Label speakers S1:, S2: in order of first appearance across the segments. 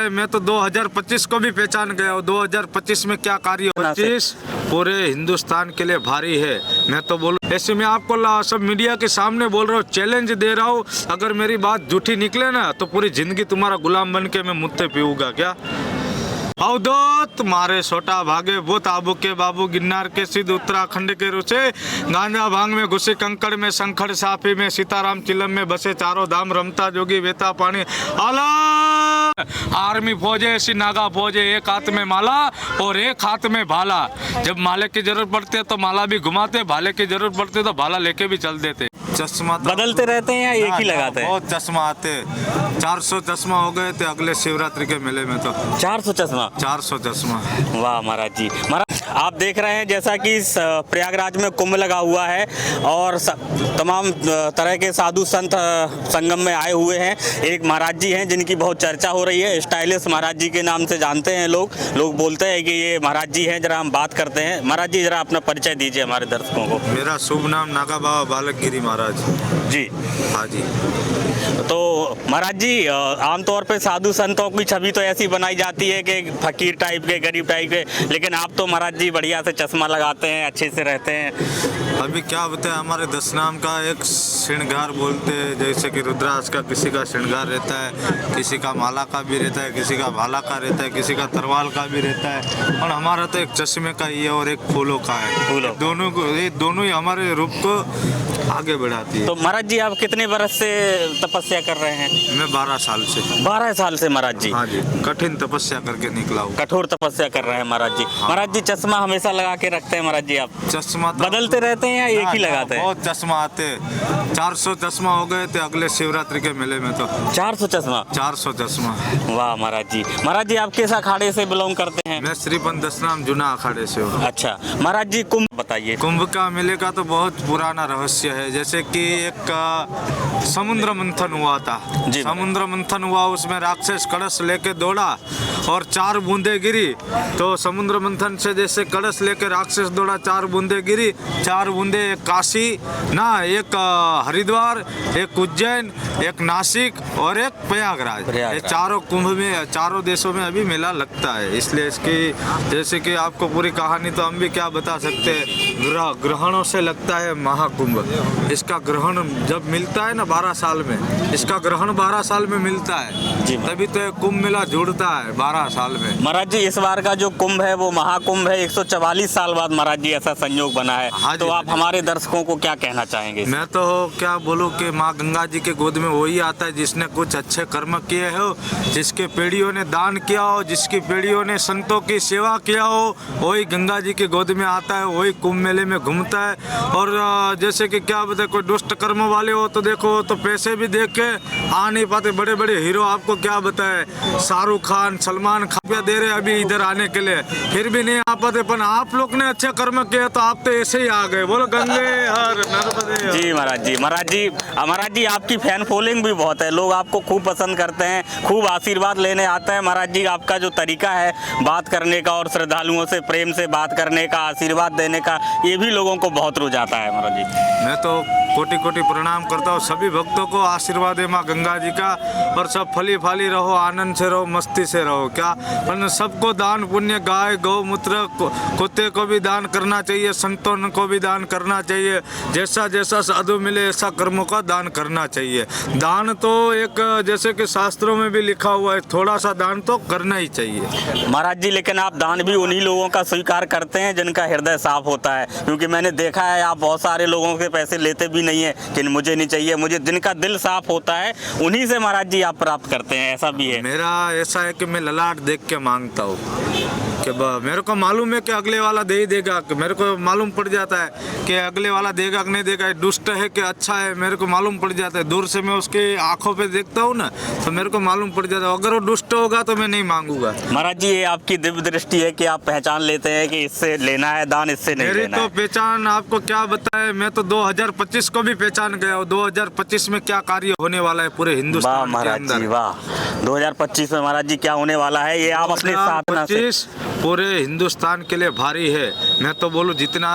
S1: है, मैं तो 2025 को भी पहचान गया हूँ। 2025 में क्या कार्य 25 पूरे हिंदुस्तान के लिए भारी है। मैं तो बोलूँ ऐसे में आपको सब मीडिया के सामने बोल रहा हूँ, चैलेंज दे रहा हूँ, अगर मेरी बात झूठी निकले ना तो पूरी जिंदगी तुम्हारा गुलाम बन के मैं मुत्ते पीऊंगा। क्या अवधूत मारे छोटा भागे भूत आबू के बाबू गिरनार के सिद्ध उत्तराखंड के रुचे गांजा भांग में घुसे कंकड़ में संखड़ साफी में सीताराम चिलम में बसे चारों धाम रमता जोगी वेता पानी आला आर्मी फौज ऐसी नागा फौज है, एक हाथ में माला और एक हाथ में भाला। जब माले की जरूरत पड़ती है तो माला भी घुमाते, भाले की जरूरत पड़ती है तो भाला लेके भी चल देते। चश्मा
S2: बदलते रहते हैं या एक ही लगाते हैं?
S1: बहुत चश्मा आते, 400 चश्मा हो गए थे अगले शिवरात्रि के मेले में तो।
S2: 400 चश्मा?
S1: 400 चश्मा।
S2: वाह महाराज जी। महाराज आप देख रहे हैं जैसा कि प्रयागराज में कुंभ लगा हुआ है और तमाम तरह के साधु संत संगम में आए हुए हैं। एक महाराज जी हैं जिनकी बहुत चर्चा हो रही है, स्टाइलिश महाराज जी के नाम से जानते हैं लोग बोलते हैं कि ये महाराज जी हैं। जरा हम बात करते हैं। महाराज जी जरा अपना परिचय दीजिए हमारे दर्शकों को।
S1: मेरा शुभ नाम नागा बाबा बालक गिरी महाराज
S2: जी।
S1: हाँ जी।
S2: तो महाराज जी आमतौर पे साधु संतों की छवि तो ऐसी बनाई जाती है कि फकीर टाइप के, गरीब टाइप के, लेकिन आप तो महाराज जी बढ़िया से चश्मा लगाते हैं, अच्छे से रहते हैं।
S1: अभी क्या बताए, हमारे 10 नाम का एक श्रृंगार बोलते हैं, जैसे कि रुद्राक्ष का किसी का श्रृंगार रहता है, किसी का माला का भी रहता है, किसी का भाला का रहता है, किसी का तरवाल का भी रहता है, और हमारा तो एक चश्मे का ही है और एक फूलों का है।
S2: फूलों
S1: ये दोनों ही हमारे रूप को आगे बढ़ाती है।
S2: तो महाराज जी आप कितने बरस से तपस्या कर रहे हैं?
S1: मैं 12 साल से।
S2: 12 साल से महाराज जी?
S1: हाँ जी, कठिन तपस्या करके निकला हूँ।
S2: कठोर तपस्या कर रहे हैं महाराज जी।
S1: हाँ।
S2: महाराज जी चश्मा हमेशा लगा के रखते हैं महाराज जी आप?
S1: चश्मा
S2: बदलते रहते हैं या एक ही लगाते हैं?
S1: बहुत चश्मा आते, 400 चश्मा हो गए थे अगले शिवरात्रि के मेले में तो।
S2: 400 चश्मा?
S1: 400 चश्मा।
S2: वाह महाराज जी। महाराज जी आप किस अखाड़े से बिलोंग करते हैं?
S1: मैं श्रीपंथ दशनाम जुना अखाड़े से हूँ।
S2: अच्छा महाराज जी कुंभ बताइए।
S1: कुंभ का मेले का तो बहुत पुराना रहस्य है। जैसे कि एक समुद्र मंथन हुआ था। समुद्र मंथन हुआ, उसमें राक्षस कलश लेके दौड़ा और 4 बूंदे गिरी। तो समुद्र मंथन से जैसे कलश लेके राक्षस दौड़ा, 4 बूंदे गिरी। 4 बूंदे एक काशी ना, एक हरिद्वार, एक उज्जैन, एक नासिक और एक प्रयागराज। ये चारों कुंभ में, चारों देशों में अभी मेला लगता है। इसलिए इसकी जैसे कि आपको पूरी कहानी तो हम भी क्या बता सकते हैं। ग्रहणों से लगता है महाकुंभ। इसका ग्रहण जब मिलता है ना 12 साल में, इसका ग्रहण 12 साल में मिलता है, तभी तो कुंभ मेला जुड़ता है 12 साल में।
S2: महाराज जी इस बार का जो कुंभ है वो महाकुंभ है। 144 साल बाद महाराज जी ऐसा संयोग बना है।
S1: हाँ
S2: तो आप हमारे दर्शकों को क्या कहना चाहेंगे?
S1: मैं तो क्या बोलूं कि माँ गंगा जी के गोद में वही आता है जिसने कुछ अच्छे कर्म किए हो, जिसके पीढ़ियों ने दान किया हो, जिसकी पीढ़ियों ने संतों की सेवा किया हो, वही गंगा जी के गोद में आता है, वही कुंभ मेले में घूमता है। और जैसे कि क्या बताए, कोई दुष्ट कर्म वाले हो तो देखो तो पैसे भी देख के आ नहीं पाते। बड़े बड़े हीरो आपको क्या बताए, शाहरुख खान, सलमान खान दे रहे अभी इधर आने के लिए, फिर भी नहीं आ पाते। पर आप लोग ने अच्छे कर्म किए तो आप तो ऐसे ही आ गए। बोलो गंगे हर नर्मदे।
S2: जी महाराज जी। महाराज जी आपकी फैन फॉलोइंग भी बहुत है, लोग आपको खूब पसंद करते हैं, खूब आशीर्वाद लेने आते हैं। महाराज जी आपका जो तरीका है बात करने का और श्रद्धालुओं से प्रेम से बात करने का, आशीर्वाद देने का, ये भी लोगों को बहुत रुझाता है महाराज जी।
S1: मैं तो कोटि कोटि प्रणाम करता हूँ सभी भक्तों को। आशीर्वाद है माँ गंगा जी का, और सब फली फाली रहो, आनंद से रहो, मस्ती से रहो। क्या वरना सबको दान पुण्य, गाय गौमूत्र कुत्ते को भी दान करना चाहिए, संतों को भी दान करना चाहिए। जैसा जैसा साधु मिले ऐसा कर्मों का दान करना चाहिए। दान तो एक जैसे कि शास्त्रों में भी लिखा हुआ है, थोड़ा सा दान तो करना ही चाहिए
S2: महाराज जी। लेकिन आप दान भी उन्हीं लोगों का स्वीकार करते हैं जिनका हृदय साफ होता है, क्योंकि मैंने देखा है आप बहुत सारे लोगों के पैसे लेते भी नहीं है कि मुझे नहीं चाहिए, मुझे जिनका दिल साफ होता है उन्हीं से महाराज जी आप प्राप्त करते हैं, ऐसा भी है?
S1: मेरा ऐसा है कि मैं ललाट देख के मांगता हूँ कि मेरे को मालूम है कि अगले वाला दे ही देगा, कि मेरे को मालूम पड़ जाता है कि अगले वाला देगा कि नहीं देगा, दुष्ट है कि अच्छा है, मेरे को मालूम पड़ जाता है। दूर से मैं उसके आंखों पे देखता हूँ ना तो मेरे को मालूम पड़ जाता है। अगर वो दुष्ट होगा तो मैं नहीं मांगूंगा।
S2: महाराज जी ये आपकी दिव्य दृष्टि है कि आप पहचान लेते हैं कि इससे लेना है दान, इससे नहीं लेना है।
S1: मेरी तो पहचान आपको क्या बताए, मैं तो 2025 को भी पहचान गया हूँ। 2025 में क्या कार्य होने वाला है पूरे हिंदुस्तान के अंदर।
S2: वाह महाराज जी वाह। 2025 में महाराज जी क्या होने वाला है ये आप अपने साथ
S1: पूरे हिंदुस्तान के लिए भारी है। मैं तो बोलूँ जितना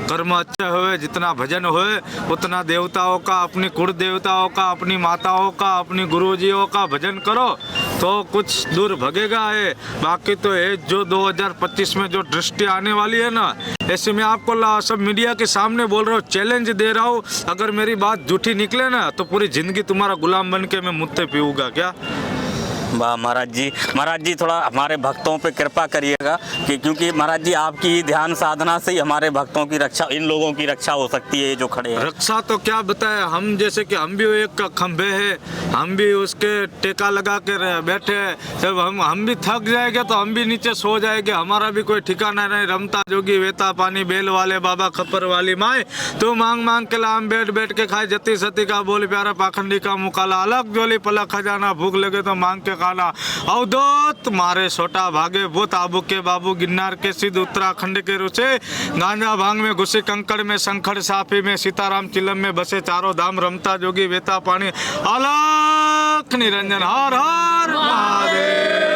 S1: कर्म अच्छे हुए, जितना भजन हुए, उतना देवताओं का, अपनी कुल देवताओं का, अपनी माताओं का, अपनी गुरुजियों का भजन करो तो कुछ दूर भगेगा है। बाकी तो ये जो 2025 में जो दृष्टि आने वाली है ना, ऐसे मैं आपको सब मीडिया के सामने बोल रहा हूँ, चैलेंज दे रहा हूँ, अगर मेरी बात झूठी निकले ना तो पूरी जिंदगी तुम्हारा गुलाम बन के मैं मुत्ते पीऊंगा क्या।
S2: वाह महाराज जी थोड़ा हमारे भक्तों पे कृपा करिएगा कि क्योंकि महाराज जी आपकी ध्यान साधना से ही हमारे भक्तों की रक्षा, इन लोगों की रक्षा हो सकती है जो खड़े हैं।
S1: रक्षा तो क्या बताए, हम जैसे कि हम भी एक खंभे है, हम भी उसके टेका लगा के बैठे, जब हम भी थक जाएंगे तो हम भी नीचे सो जाएंगे, हमारा भी कोई ठिकाना नहीं। रमता जोगी वेता पानी बेल वाले बाबा खप्पर वाली माए, तो मांग मांग के लाम बैठ बैठ के खाए, जती सती का बोल प्यारा पाखंडी का मुकाला, अलग जोली पलक खजाना, भूख लगे तो मांग के खाना, अवधूत मारे छोटा भागे भूत, आबू के बाबू गिरनार के सिद्ध उत्तराखंड के रुचे, गांजा भांग में घुसे कंकड़ में, शंखड़ साफी में, सीताराम चिलम में बसे चारों धाम, रमता जोगी वेता पानी, अलख निरंजन, हर हर महादेव।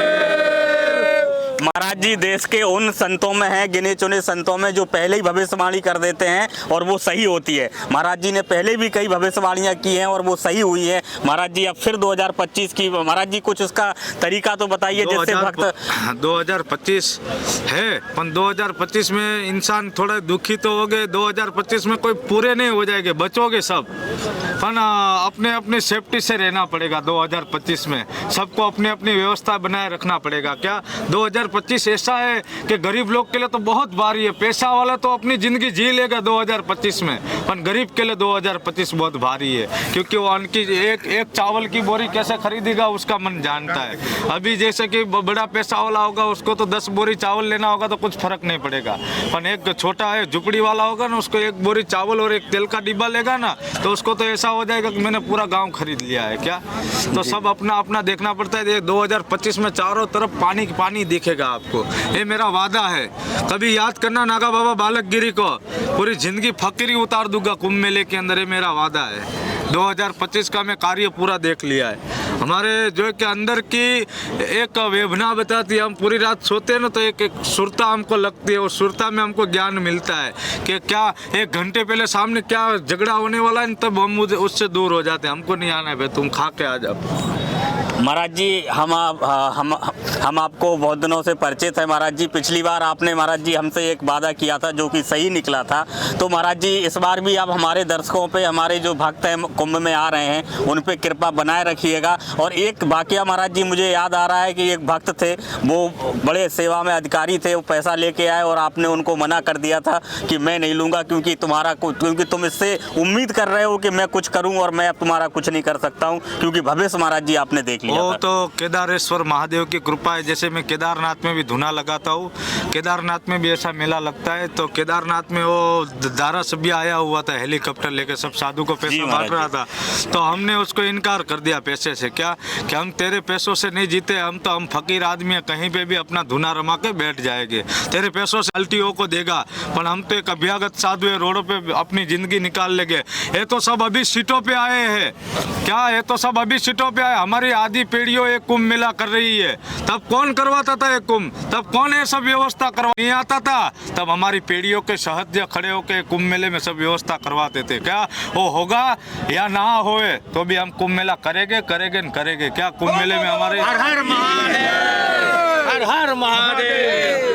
S2: महाराज जी देश के उन संतों में हैं, गिने चुने संतों में, जो पहले ही भविष्यवाणी कर देते हैं और वो सही होती है। महाराज जी ने पहले भी कई भविष्यवाणियां की हैं और वो सही हुई है। महाराज जी अब फिर 2025 की, महाराज जी कुछ उसका तरीका तो बताइए जिससे भक्त।
S1: 2025 है, पर 2025 में इंसान थोड़ा दुखी तो हो गए, 2025 में कोई पूरे नहीं हो जाएंगे, बचोगे सब, पर अपने अपनी सेफ्टी से रहना पड़ेगा। 2025 में सबको अपनी अपनी व्यवस्था बनाए रखना पड़ेगा। क्या 2025 ऐसा है कि गरीब लोग के लिए तो बहुत भारी है, पैसा वाला तो अपनी जिंदगी जी लेगा 2025 में, पर गरीब के लिए 2025 बहुत भारी है, क्योंकि वो उनकी एक चावल की बोरी कैसे खरीदेगा उसका मन जानता है। अभी जैसे कि बड़ा पैसा वाला होगा उसको तो 10 बोरी चावल लेना होगा तो कुछ फर्क नहीं पड़ेगा, पर एक छोटा है झुपड़ी वाला होगा ना, उसको 1 बोरी चावल और 1 तेल का डिब्बा लेगा ना, तो उसको तो ऐसा हो जाएगा कि मैंने पूरा गाँव खरीद लिया है। क्या तो सब अपना अपना देखना पड़ता है। 2025 में चारों तरफ पानी पानी दिखेगा आपको, ये मेरा वादा है। कभी याद करना नागा बाबा बालक गिरी को, पूरी जिंदगी फकीरी उतार दूंगा कुंभ मेले के अंदर, ये मेरा वादा है। 2025 का मैं कार्य पूरा देख लिया है। हमारे जो के अंदर की एक वेदना बताती है, हम पूरी रात सोते हैं ना तो एक सुरता हमको लगती है, और सुरता में हमको ज्ञान मिलता है कि क्या 1 घंटे पहले सामने क्या झगड़ा होने वाला है, तब हम उससे दूर हो जाते हैं। हमको नहीं आना है भाई, तुम खा के आ जाओ।
S2: महाराज जी हम आपको बहुत दिनों से परिचित है। महाराज जी पिछली बार आपने महाराज जी हमसे एक वादा किया था जो कि सही निकला था, तो महाराज जी इस बार भी आप हमारे दर्शकों पे, हमारे जो भक्त हैं कुंभ में आ रहे हैं, उन पे कृपा बनाए रखिएगा। और एक वाकया महाराज जी मुझे याद आ रहा है कि एक भक्त थे, वो बड़े सेवा में अधिकारी थे, वो पैसा लेके आए और आपने उनको मना कर दिया था कि मैं नहीं लूँगा, क्योंकि तुम इससे उम्मीद कर रहे हो कि मैं कुछ करूँ और मैं अब तुम्हारा कुछ नहीं कर सकता हूँ, क्योंकि भविष्य महाराज जी आपने देख लिया।
S1: वो तो केदारेश्वर महादेव की कृपा है। जैसे मैं केदारनाथ में भी धुना लगाता हूँ, केदारनाथ में भी ऐसा मेला लगता है, तो केदारनाथ में वो धारासभ्य आया हुआ था हेलीकॉप्टर लेके, सब साधु को पैसा बांट रहा था, तो हमने उसको इनकार कर दिया पैसे से। क्या कि हम तेरे पैसों से नहीं जीते, हम फकीर आदमी है, कहीं पे भी अपना धुना रमा के बैठ जाएंगे, तेरे पैसों से अल्टीओ को देगा, पर हम तो एक अभ्यागत साधु है, रोडों पे अपनी जिंदगी निकाल लेंगे। ये तो सब अभी सीटों पे आए हैं। क्या ये तो सब अभी सीटों पे आए, हमारी आदि पीढ़ियों एक कुंभ मेला कर रही है। तब कौन करवाता था एक कुंभ, तब कौन ये सब व्यवस्था करवा नहीं आता था, तब हमारी पीढ़ियों के सहज खड़े होके कुंभ मेले में सब व्यवस्था करवाते थे। क्या वो होगा या ना होए तो भी हम कुंभ मेला करेंगे। क्या कुंभ मेले में हमारे हर हर महादेव।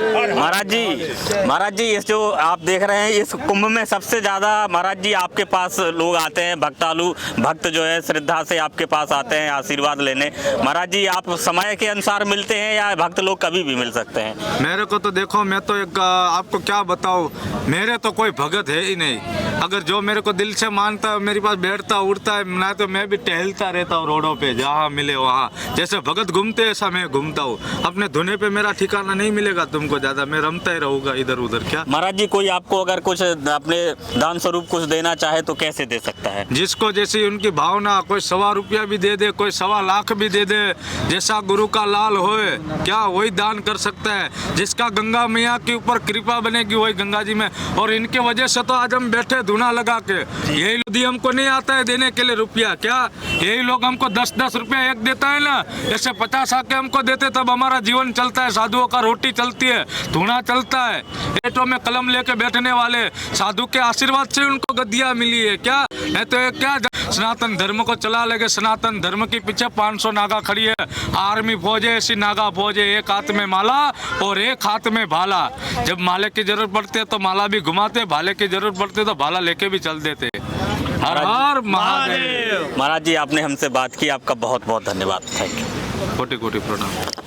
S2: महाराज जी इस जो आप देख रहे हैं इस कुंभ में सबसे ज्यादा महाराज जी आपके पास लोग आते हैं, भक्त जो है श्रद्धा से आपके पास आते हैं आशीर्वाद लेने। महाराज जी आप समय के अनुसार मिलते हैं या भक्त लोग कभी भी मिल सकते हैं?
S1: मेरे को तो देखो, मैं तो एक आपको क्या बताऊं, मेरे तो कोई भगत है ही नहीं। अगर जो मेरे को दिल से मानता है मेरे पास बैठता उठता है, ना तो मैं भी टहलता रहता हूँ रोडों पे, जहाँ मिले वहाँ। जैसे भगत घूमते ऐसा मैं घूमता हूँ। अपने धुने पे मेरा ठिकाना नहीं मिलेगा तुमको ज़्यादा, मैं रमता ही रहूँगा इधर उधर। क्या
S2: महाराज जी, कोई आपको अगर कुछ अपने दान स्वरूप कुछ देना चाहे तो कैसे दे सकता है?
S1: जिसको जैसी उनकी भावना, कोई 1.25 रुपया भी दे दे, कोई 1.25 लाख भी दे दे, जैसा गुरु का लाल होए क्या वही दान कर सकता है। जिसका गंगा मैया के ऊपर कृपा बनेगी वही गंगा जी में। और इनके वजह से तो आज हम बैठे धुना लगा के। यही लोग हमको नहीं आता है देने के लिए रुपया, क्या यही लोग हमको 10-10 रुपया एक देता है ना, ऐसे 50 आके हमको देते तब हमारा जीवन चलता है, साधुओं का रोटी चलती है, धुना चलता है। पेटों में कलम लेके बैठने वाले साधु के आशीर्वाद से उनको गद्दियाँ मिली है। क्या है तो क्या सनातन धर्म को चला लेके, सनातन धर्म के पीछे 500 नागा खड़ी है, आर्मी फौज है, ऐसी नागा फौज है, एक हाथ में माला और एक हाथ में भाला। जब माले की जरूरत पड़ती है तो माला भी घुमाते, भाले की जरूरत पड़ती है तो भाला लेके भी चल देते। हर हर महादेव।
S2: महाराज जी, आपने हमसे बात की, आपका बहुत बहुत धन्यवाद। Thank you.
S1: कोटि कोटि प्रणाम।